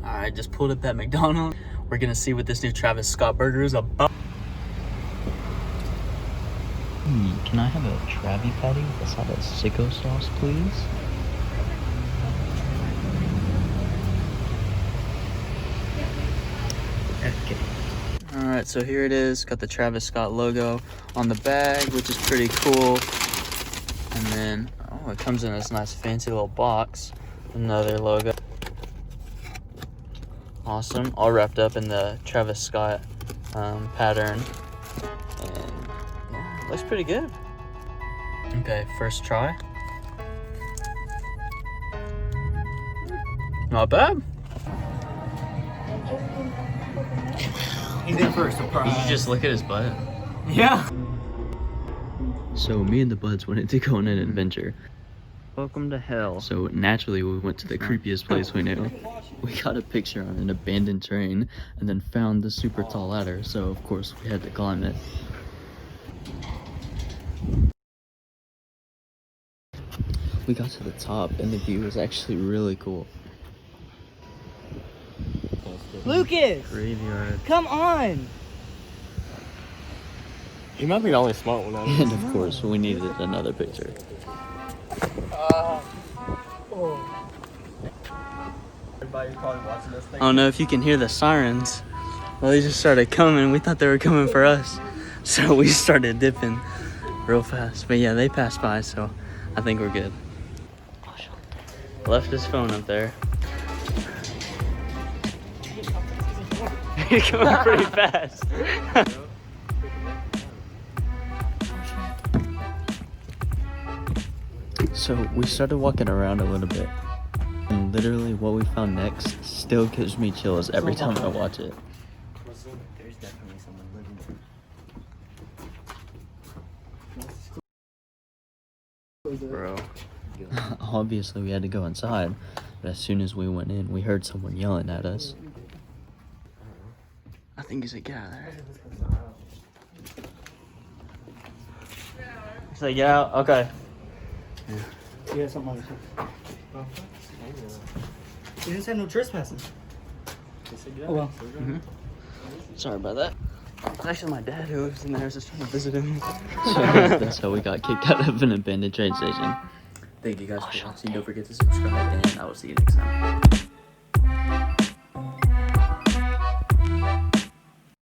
I just pulled up that McDonald's. We're gonna see what this new Travis Scott burger is about. Can I have a Travi patty with a side of sicko sauce, please? Okay. Alright, so here it is. Got the Travis Scott logo on the bag, which is pretty cool. And then, oh, it comes in this nice fancy little box. Another logo. Awesome. All wrapped up in the Travis Scott pattern. And yeah, looks pretty good. Okay, first try. Not bad. He's in for a surprise. Did you just look at his butt? Yeah. So me and the buds wanted to go on an adventure. Welcome to hell. So naturally we went to the creepiest place we knew. We got a picture on an abandoned train and then found the super tall ladder. So of course we had to climb it. We got to the top and the view was actually really cool. Lucas! Graveyard. Come on! He might be the only smart one out of And of course we needed another picture. Everybody's probably watching this thing. I don't know if you can hear the sirens. Well, they just started coming. We thought they were coming for us. So we started dipping real fast. But yeah, they passed by, so I think we're good. Left his phone up there. You're going pretty fast. So we started walking around a little bit. And literally what we found next still gives me chills every time I watch it. There's definitely someone living there. Bro. Obviously we had to go inside, but as soon as we went in, we heard someone yelling at us. I think he said, get out of there. He's like, get out? Okay. Yeah, something like that. He didn't say no trespassing. Oh well. Sorry about that. It's actually my dad who lives in there, just trying to visit him. So that's how we got kicked out of an abandoned train station. Thank you guys for watching. Don't forget to subscribe, and I will see you next time.